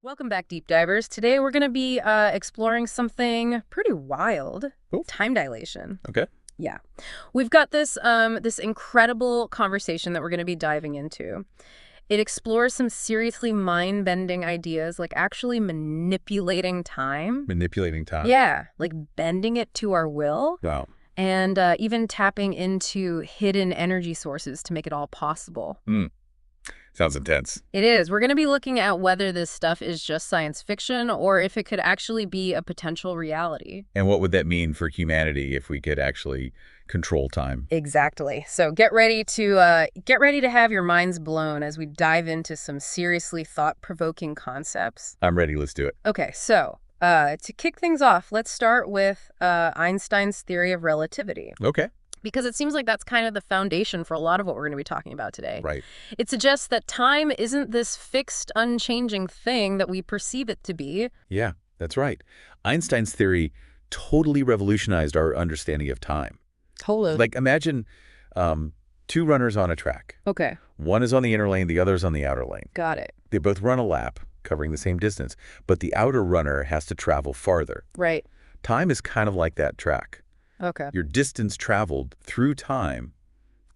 Welcome back, Deep Divers. Today we're going to be exploring something pretty wild. Cool. Time dilation. Okay. Yeah. We've got this incredible conversation that we're going to be diving into. It explores some seriously mind-bending ideas, like actually manipulating time. Manipulating time. Yeah, like bending it to our will. Wow. And even tapping into hidden energy sources to make it all possible. Sounds intense. It is. We're going to be looking at whether this stuff is just science fiction or if it could actually be a potential reality. And what would that mean for humanity if we could actually control time? Exactly. So get ready to have your minds blown as we dive into some seriously thought-provoking concepts. I'm ready. Let's do it. Okay, so to kick things off, let's start with Einstein's theory of relativity. Okay. Because it seems like that's kind of the foundation for a lot of what we're going to be talking about today. Right. It suggests that time isn't this fixed, unchanging thing that we perceive it to be. Yeah, that's right. Einstein's theory totally revolutionized our understanding of time. Totally. Like imagine two runners on a track. Okay. One is on the inner lane, the other is on the outer lane. Got it. They both run a lap, covering the same distance, but the outer runner has to travel farther. Right. Time is kind of like that track. Okay. Your distance traveled through time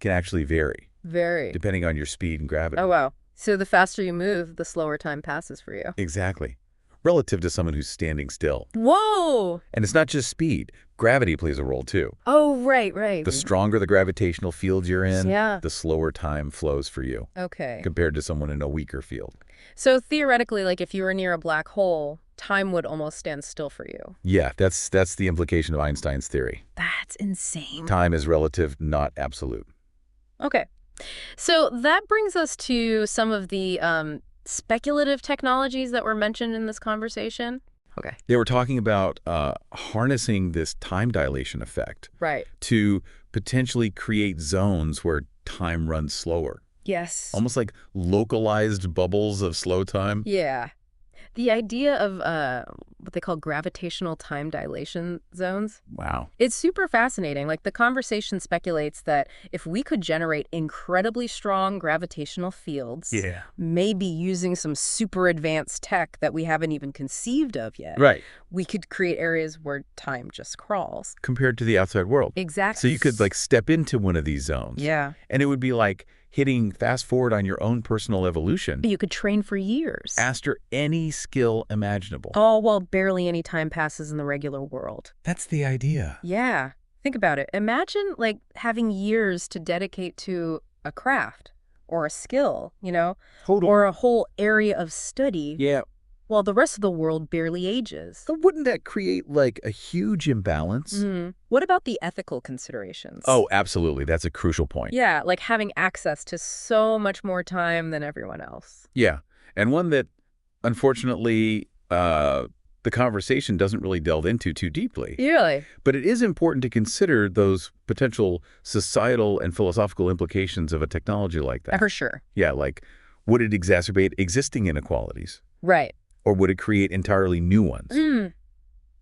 can actually vary. Very. Depending on your speed and gravity. Oh, wow. So the faster you move, the slower time passes for you. Exactly. Relative to someone who's standing still. Whoa! And it's not just speed. Gravity plays a role too. Oh, right. The stronger the gravitational field you're in, Yeah. the slower time flows for you Okay. compared to someone in a weaker field. So theoretically, like if you were near a black hole, time would almost stand still for you. Yeah, that's the implication of Einstein's theory. That's insane. Time is relative, not absolute. Okay. So that brings us to some of the speculative technologies that were mentioned in this conversation. Okay. They were talking about harnessing this time dilation effect Right. to potentially create zones where time runs slower. Yes. Almost like localized bubbles of slow time. Yeah. The idea of what they call gravitational time dilation zones, Wow. it's super fascinating. Like the conversation speculates that if we could generate incredibly strong gravitational fields, maybe using some super advanced tech that we haven't even conceived of yet, Right. we could create areas where time just crawls. Compared to the outside world. Exactly. So you could like step into one of these zones. Yeah. And it would be like hitting fast forward on your own personal evolution. You could train for years. Master any skill imaginable. All while barely any time passes in the regular world. That's the idea. Yeah. Think about it. Imagine like having years to dedicate to a craft or a skill, or a whole area of study. Yeah. While the rest of the world barely ages. But wouldn't that create like a huge imbalance? What about the ethical considerations? Oh, absolutely. That's a crucial point. Yeah, like having access to so much more time than everyone else. Yeah. And one that, unfortunately, the conversation doesn't really delve into too deeply. Really? But it is important to consider those potential societal and philosophical implications of a technology like that. For sure. Yeah, like would it exacerbate existing inequalities? Right. Or would it create entirely new ones?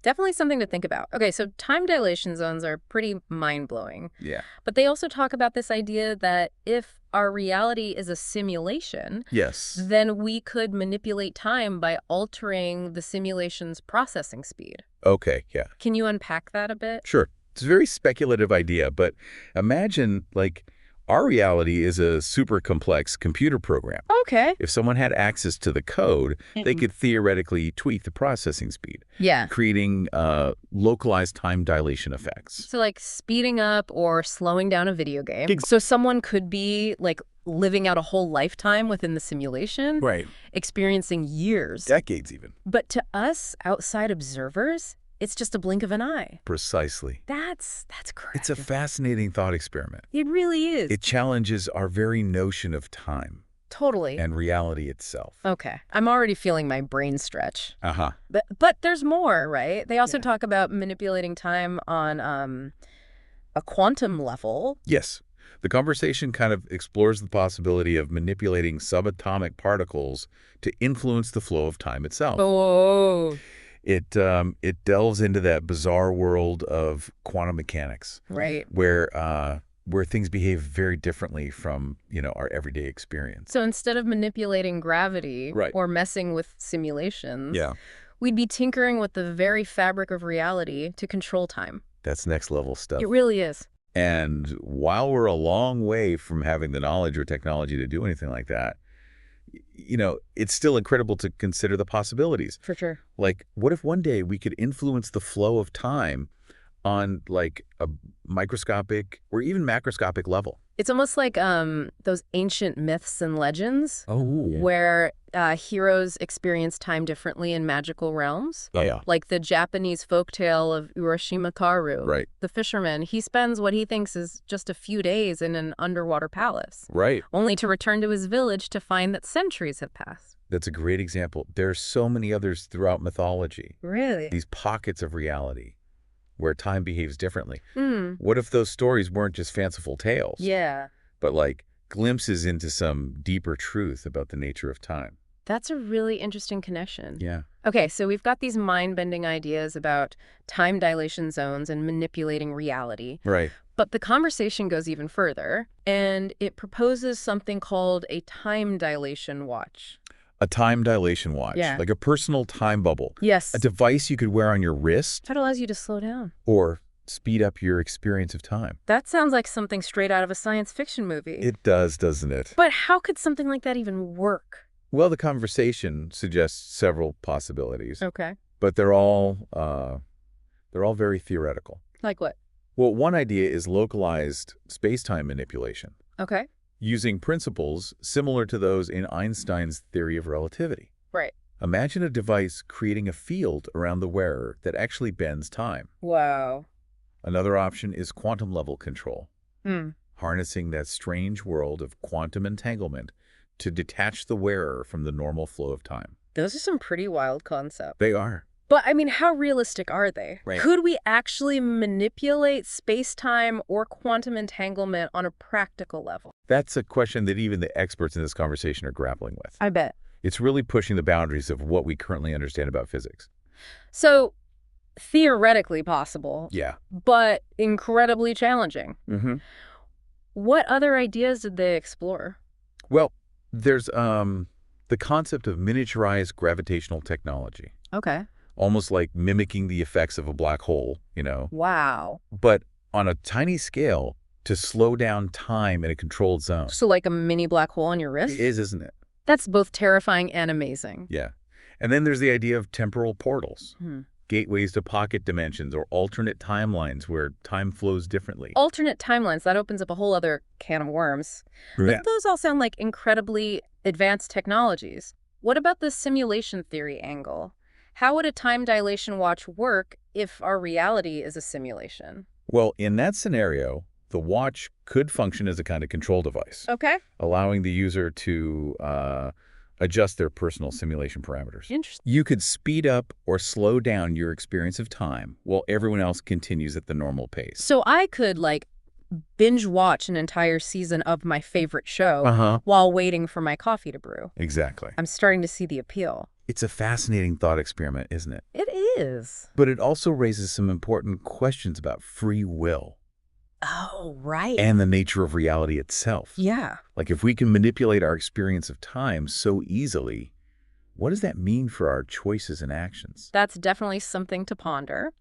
Definitely something to think about. Okay, so time dilation zones are pretty mind-blowing. Yeah. But they also talk about this idea that if our reality is a simulation, Yes. then we could manipulate time by altering the simulation's processing speed. Okay, yeah. Can you unpack that a bit? Sure. It's a very speculative idea, but imagine, like, our reality is a super complex computer program. Okay. If someone had access to the code, they could theoretically tweak the processing speed, Yeah. creating localized time dilation effects. So like speeding up or slowing down a video game. So someone could be like living out a whole lifetime within the simulation. Right. Experiencing years. Decades even. But to us, outside observers, it's just a blink of an eye. Precisely. That's correct. It's a fascinating thought experiment. It really is. It challenges our very notion of time Totally. and reality itself. Okay. I'm already feeling my brain stretch. Uh-huh. But there's more, right? They also talk about manipulating time on a quantum level. Yes. The conversation kind of explores the possibility of manipulating subatomic particles to influence the flow of time itself. Oh. It delves into that bizarre world of quantum mechanics, Right. where where things behave very differently from, our everyday experience. So instead of manipulating gravity Right. or messing with simulations, Yeah. we'd be tinkering with the very fabric of reality to control time. That's next level stuff. It really is. And while we're a long way from having the knowledge or technology to do anything like that, it's still incredible to consider the possibilities. For sure. Like, what if one day we could influence the flow of time on like a microscopic or even macroscopic level? It's almost like those ancient myths and legends Yeah. where heroes experience time differently in magical realms. Yeah. Like the Japanese folktale of Urashimakaru. Right. The fisherman, he spends what he thinks is just a few days in an underwater palace. Right. Only to return to his village to find that centuries have passed. That's a great example. There's so many others throughout mythology. Really? These pockets of reality where time behaves differently. What if those stories weren't just fanciful tales? Yeah. But like glimpses into some deeper truth about the nature of time. That's a really interesting connection. Yeah. Okay, so we've got these mind-bending ideas about time dilation zones and manipulating reality. Right. But the conversation goes even further, and it proposes something called a time dilation watch. A time dilation watch. Yeah. Like a personal time bubble. Yes. A device you could wear on your wrist. That allows you to slow down. Or speed up your experience of time. That sounds like something straight out of a science fiction movie. It does, doesn't it? But how could something like that even work? Well, the conversation suggests several possibilities. Okay. But they're all very theoretical. Like what? Well, one idea is localized space-time manipulation, Okay. using principles similar to those in Einstein's theory of relativity. Right. Imagine a device creating a field around the wearer that actually bends time. Wow. Another option is quantum-level control, Hmm. harnessing that strange world of quantum entanglement to detach the wearer from the normal flow of time. Those are some pretty wild concepts. They are. But, I mean, how realistic are they? Right. Could we actually manipulate space-time or quantum entanglement on a practical level? That's a question that even the experts in this conversation are grappling with. I bet. It's really pushing the boundaries of what we currently understand about physics. So, theoretically possible, Yeah. but incredibly challenging. Mm-hmm. What other ideas did they explore? Well, there's the concept of miniaturized gravitational technology, Okay. almost like mimicking the effects of a black hole, Wow. but on a tiny scale to slow down time in a controlled zone. So like a mini black hole on your wrist? It is, isn't it? That's both terrifying and amazing. Yeah. And then there's the idea of temporal portals, Hmm. gateways to pocket dimensions or alternate timelines where time flows differently. Alternate timelines, that opens up a whole other can of worms. Yeah. But those all sound like incredibly advanced technologies. What about the simulation theory angle? How would a time dilation watch work if our reality is a simulation? Well, in that scenario, the watch could function as a kind of control device, Okay. allowing the user to adjust their personal simulation parameters. Interesting. You could speed up or slow down your experience of time while everyone else continues at the normal pace. So I could, like, binge watch an entire season of my favorite show while waiting for my coffee to brew. Exactly. I'm starting to see the appeal. It's a fascinating thought experiment, isn't it? It is. But it also raises some important questions about free will Oh, right. and the nature of reality itself. Yeah. Like, if we can manipulate our experience of time so easily, what does that mean for our choices and actions? That's definitely something to ponder.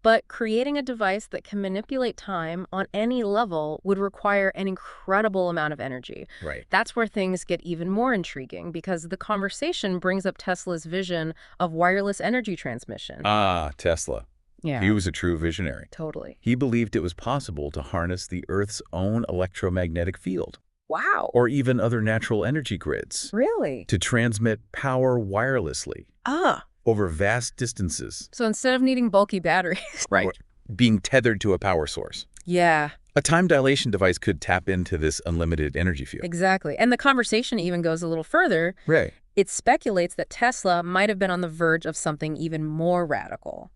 But creating a device that can manipulate time on any level would require an incredible amount of energy. Right. That's where things get even more intriguing, because the conversation brings up Tesla's vision of wireless energy transmission. Ah, Tesla. Yeah. He was a true visionary. Totally. He believed it was possible to harness the Earth's own electromagnetic field, Wow. or even other natural energy grids, Really? to transmit power wirelessly Ah. over vast distances. So instead of needing bulky batteries. Right. Or being tethered to a power source. Yeah, A time dilation device could tap into this unlimited energy field. exactly. And the conversation even goes a little further. Right. It speculates that Tesla might have been on the verge of something even more radical.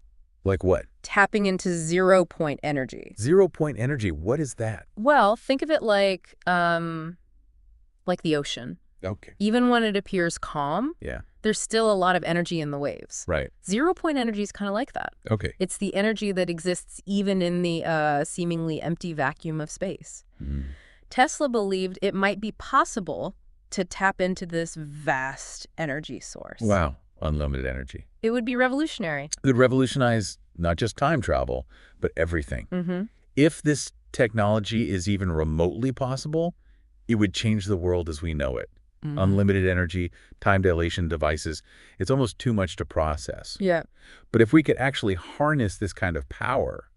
Like what? Tapping into zero-point energy. 0-point energy. What is that? Well, think of it like the ocean. Okay. Even when it appears calm, Yeah. there's still a lot of energy in the waves. Right. Zero-point energy is kind of like that. Okay. It's the energy that exists even in the seemingly empty vacuum of space. Tesla believed it might be possible to tap into this vast energy source. Wow. Unlimited energy. It would be revolutionary. It would revolutionize not just time travel, but everything. If this technology is even remotely possible, it would change the world as we know it. Unlimited energy, time dilation devices, it's almost too much to process. Yeah. But if we could actually harness this kind of power,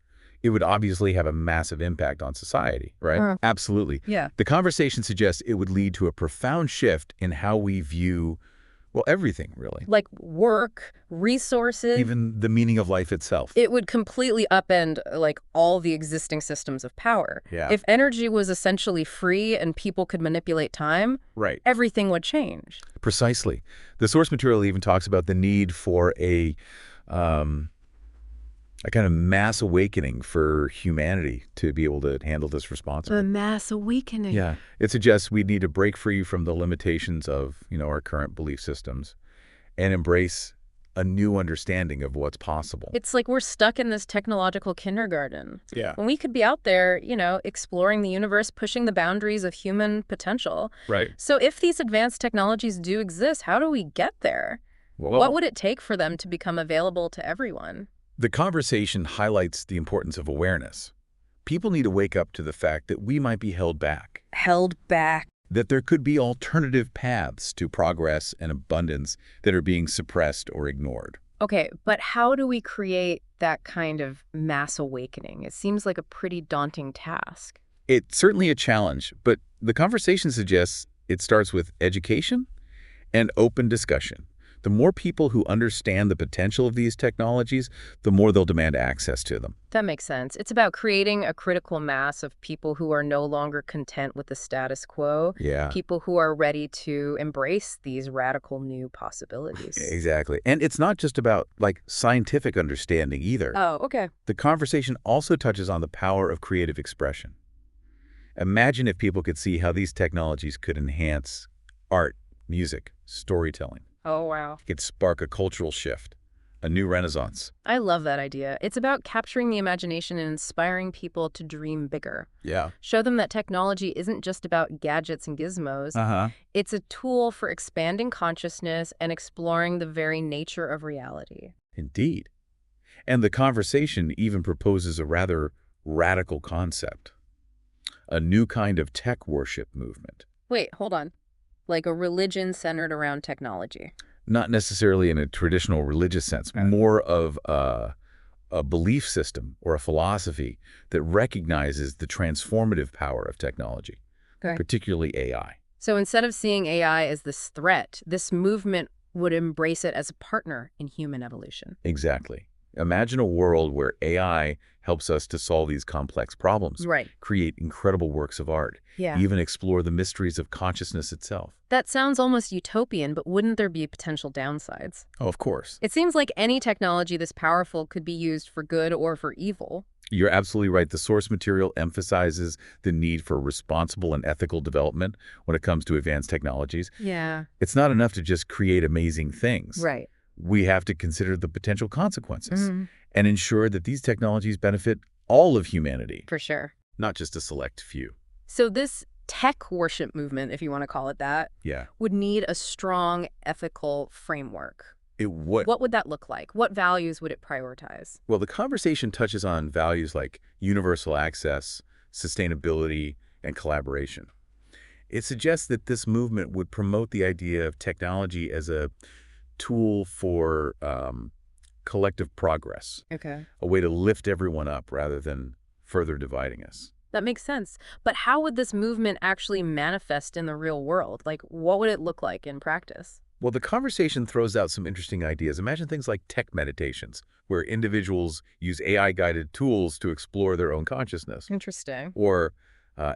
it would obviously have a massive impact on society, right? Absolutely. Yeah. The conversation suggests it would lead to a profound shift in how we view, well, everything, really. Like work, resources. Even the meaning of life itself. It would completely upend like all the existing systems of power. Yeah. If energy was essentially free and people could manipulate time, Right. everything would change. Precisely. The source material even talks about the need for a kind of mass awakening for humanity to be able to handle this responsibly. A mass awakening. Yeah. It suggests we need to break free from the limitations of, our current belief systems and embrace a new understanding of what's possible. It's like we're stuck in this technological kindergarten. Yeah. When we could be out there, exploring the universe, pushing the boundaries of human potential. Right. So if these advanced technologies do exist, how do we get there? Well, What would it take for them to become available to everyone? the conversation highlights the importance of awareness. People need to wake up to the fact that we might be held back. Held back. That there could be alternative paths to progress and abundance that are being suppressed or ignored. Okay, but how do we create that kind of mass awakening? It seems like a pretty daunting task. It's certainly a challenge, but the conversation suggests it starts with education and open discussion. The more people who understand the potential of these technologies, the more they'll demand access to them. That makes sense. It's about creating a critical mass of people who are no longer content with the status quo. Yeah. People who are ready to embrace these radical new possibilities. Exactly. And it's not just about, scientific understanding either. Oh, okay. The conversation also touches on the power of creative expression. Imagine if people could see how these technologies could enhance art, music, storytelling. Oh, wow. It could spark a cultural shift, a new renaissance. I love that idea. It's about capturing the imagination and inspiring people to dream bigger. Yeah. Show them that technology isn't just about gadgets and gizmos. It's a tool for expanding consciousness and exploring the very nature of reality. Indeed. And the conversation even proposes a rather radical concept, a new kind of tech worship movement. Wait, hold on. Like a religion centered around technology. Not necessarily in a traditional religious sense, more of a belief system or a philosophy that recognizes the transformative power of technology, particularly AI. So instead of seeing AI as this threat, this movement would embrace it as a partner in human evolution. Exactly. Imagine a world where AI helps us to solve these complex problems, create incredible works of art, even explore the mysteries of consciousness itself. That sounds almost utopian, but wouldn't there be potential downsides? Oh, of course. It seems like any technology this powerful could be used for good or for evil. You're absolutely right. The source material emphasizes the need for responsible and ethical development when it comes to advanced technologies. Yeah. It's not enough to just create amazing things. Right. We have to consider the potential consequences and ensure that these technologies benefit all of humanity. For sure. Not just a select few. So this tech worship movement, if you want to call it that, would need a strong ethical framework. It would. What would that look like? What values would it prioritize? Well, the conversation touches on values like universal access, sustainability, and collaboration. It suggests that this movement would promote the idea of technology as a tool for collective progress. Okay. A way to lift everyone up rather than further dividing us. That makes sense. But how would this movement actually manifest in the real world? Like, what would it look like in practice? Well, the conversation throws out some interesting ideas. Imagine things like tech meditations, where individuals use AI-guided tools to explore their own consciousness. Interesting. Or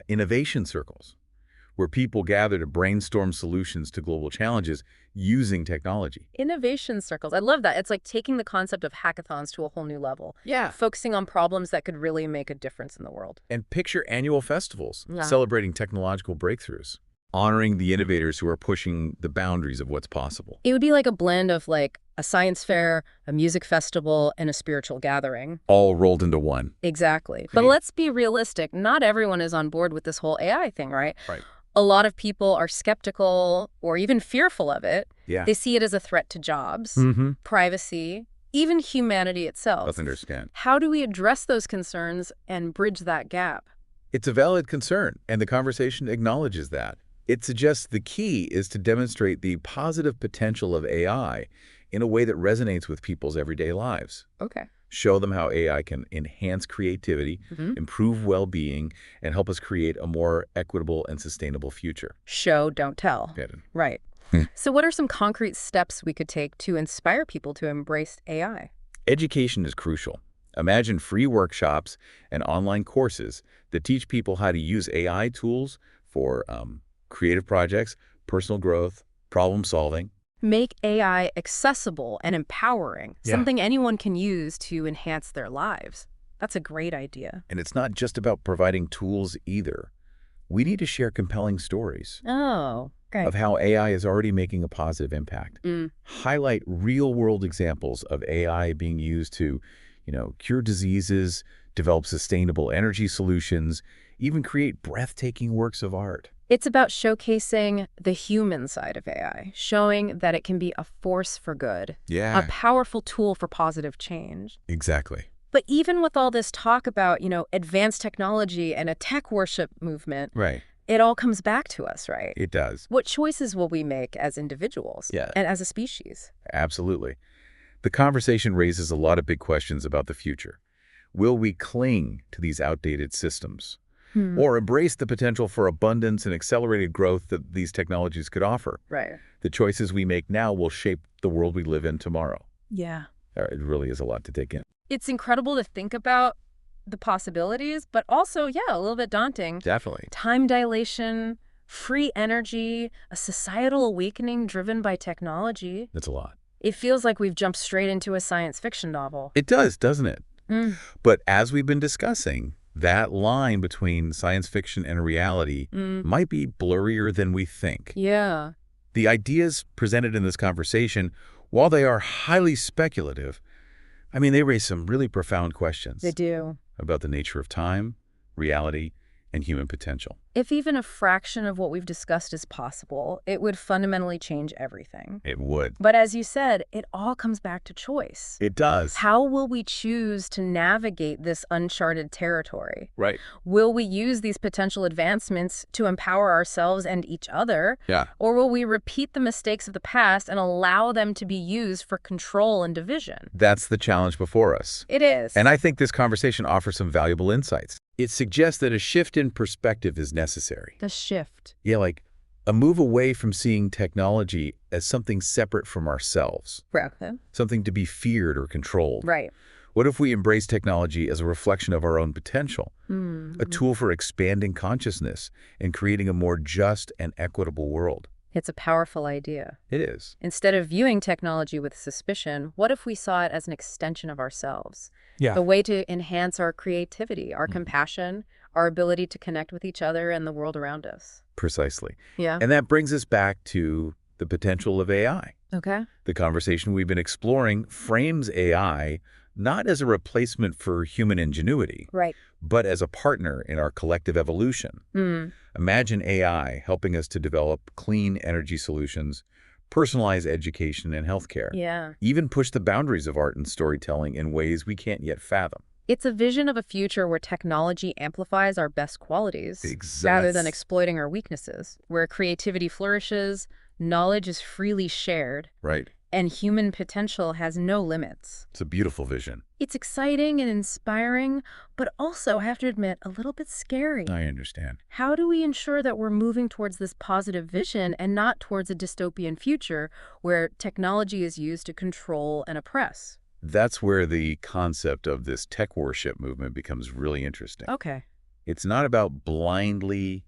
innovation circles, where people gather to brainstorm solutions to global challenges using technology. Innovation circles. I love that. It's like taking the concept of hackathons to a whole new level. Yeah. Focusing on problems that could really make a difference in the world. And picture annual festivals celebrating technological breakthroughs. honoring the innovators who are pushing the boundaries of what's possible. It would be like a blend of like a science fair, a music festival, and a spiritual gathering. All rolled into one. Exactly. But let's be realistic. Not everyone is on board with this whole AI thing, right? Right. A lot of people are skeptical or even fearful of it. Yeah. They see it as a threat to jobs, privacy, even humanity itself. Let's understand. How do we address those concerns and bridge that gap? It's a valid concern, and the conversation acknowledges that. It suggests the key is to demonstrate the positive potential of AI in a way that resonates with people's everyday lives. Okay. Show them how AI can enhance creativity, improve well-being, and help us create a more equitable and sustainable future. Show, don't tell. Right. So what are some concrete steps we could take to inspire people to embrace AI? Education is crucial. Imagine free workshops and online courses that teach people how to use AI tools for creative projects, personal growth, problem solving. Make AI accessible and empowering, something anyone can use to enhance their lives. That's a great idea. And it's not just about providing tools either. We need to share compelling stories of how AI is already making a positive impact. Highlight real-world examples of AI being used to, cure diseases, develop sustainable energy solutions, even create breathtaking works of art. It's about showcasing the human side of AI, showing that it can be a force for good, a powerful tool for positive change. Exactly. But even with all this talk about, advanced technology and a tech worship movement, it all comes back to us, right? It does. What choices will we make as individuals and as a species? Absolutely. The conversation raises a lot of big questions about the future. Will we cling to these outdated systems? Or embrace the potential for abundance and accelerated growth that these technologies could offer? Right. The choices we make now will shape the world we live in tomorrow. Yeah. It really is a lot to take in. It's incredible to think about the possibilities, but also, a little bit daunting. Definitely. Time dilation, free energy, a societal awakening driven by technology. That's a lot. It feels like we've jumped straight into a science fiction novel. It does, doesn't it? But as we've been discussing, that line between science fiction and reality might be blurrier than we think. Yeah. The ideas presented in this conversation, while they are highly speculative, they raise some really profound questions. They do. About the nature of time, reality, and human potential. If even a fraction of what we've discussed is possible, it would fundamentally change everything. It would. But as you said, it all comes back to choice. It does. How will we choose to navigate this uncharted territory? Right. Will we use these potential advancements to empower ourselves and each other? Yeah. Or will we repeat the mistakes of the past and allow them to be used for control and division? That's the challenge before us. It is. And I think this conversation offers some valuable insights. It suggests that a shift in perspective is necessary. The shift. Yeah, like a move away from seeing technology as something separate from ourselves. Right. Something to be feared or controlled. Right. What if we embrace technology as a reflection of our own potential? A tool for expanding consciousness and creating a more just and equitable world. It's a powerful idea. It is. Instead of viewing technology with suspicion, what if we saw it as an extension of ourselves? Yeah. A way to enhance our creativity, our compassion, our ability to connect with each other and the world around us. Precisely. Yeah. And that brings us back to the potential of AI. Okay. The conversation we've been exploring frames AI not as a replacement for human ingenuity, Right. but as a partner in our collective evolution. Imagine AI helping us to develop clean energy solutions, personalize education and healthcare, even push the boundaries of art and storytelling in ways we can't yet fathom. It's a vision of a future where technology amplifies our best qualities rather than exploiting our weaknesses, where creativity flourishes, knowledge is freely shared, Right. and human potential has no limits. It's a beautiful vision. It's exciting and inspiring, but also, I have to admit, a little bit scary. I understand. How do we ensure that we're moving towards this positive vision and not towards a dystopian future where technology is used to control and oppress? That's where the concept of this tech worship movement becomes really interesting. Okay. It's not about blindly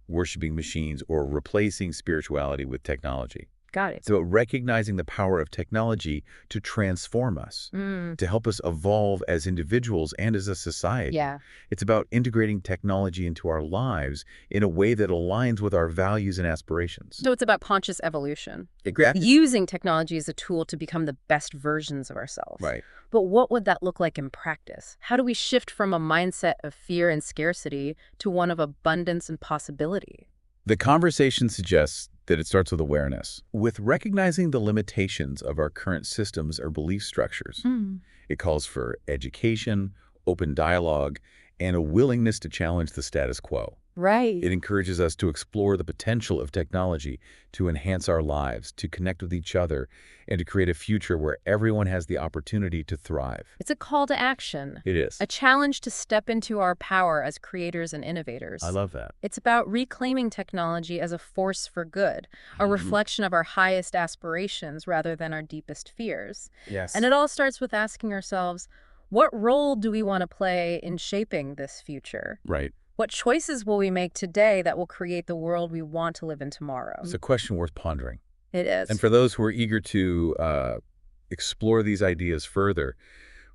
worshiping machines or replacing spirituality with technology. Got it. It's about recognizing the power of technology to transform us, to help us evolve as individuals and as a society. Yeah. It's about integrating technology into our lives in a way that aligns with our values and aspirations. So it's about conscious evolution. Exactly. Using technology as a tool to become the best versions of ourselves. Right. But what would that look like in practice? How do we shift from a mindset of fear and scarcity to one of abundance and possibility? The conversation suggests that it starts with awareness, with recognizing the limitations of our current systems or belief structures. It calls for education, open dialogue, and a willingness to challenge the status quo. Right. It encourages us to explore the potential of technology to enhance our lives, to connect with each other, and to create a future where everyone has the opportunity to thrive. It's a call to action. It is. A challenge to step into our power as creators and innovators. I love that. It's about reclaiming technology as a force for good, a reflection of our highest aspirations rather than our deepest fears. Yes. And it all starts with asking ourselves, what role do we want to play in shaping this future? Right. What choices will we make today that will create the world we want to live in tomorrow? It's a question worth pondering. It is. And for those who are eager to explore these ideas further,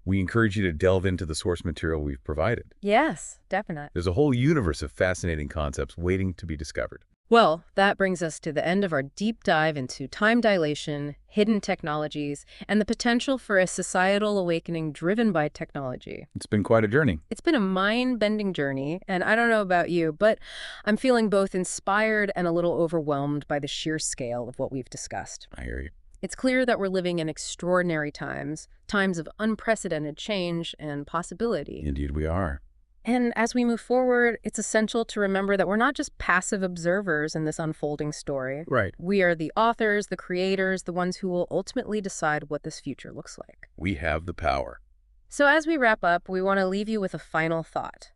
we encourage you to delve into the source material we've provided. Yes, definitely. There's a whole universe of fascinating concepts waiting to be discovered. Well, that brings us to the end of our deep dive into time dilation, hidden technologies, and the potential for a societal awakening driven by technology. It's been quite a journey. It's been a mind-bending journey, and I don't know about you, but I'm feeling both inspired and a little overwhelmed by the sheer scale of what we've discussed. I hear you. It's clear that we're living in extraordinary times, times of unprecedented change and possibility. Indeed we are. And as we move forward, it's essential to remember that we're not just passive observers in this unfolding story. Right. We are the authors, the creators, the ones who will ultimately decide what this future looks like. We have the power. So as we wrap up, we want to leave you with a final thought.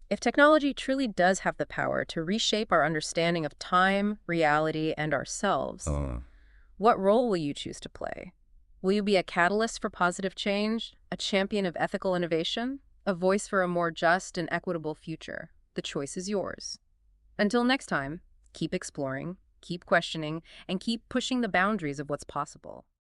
If technology truly does have the power to reshape our understanding of time, reality, and ourselves, what role will you choose to play? Will you be a catalyst for positive change, a champion of ethical innovation? A voice for a more just and equitable future? The choice is yours. Until next time, keep exploring, keep questioning, and keep pushing the boundaries of what's possible.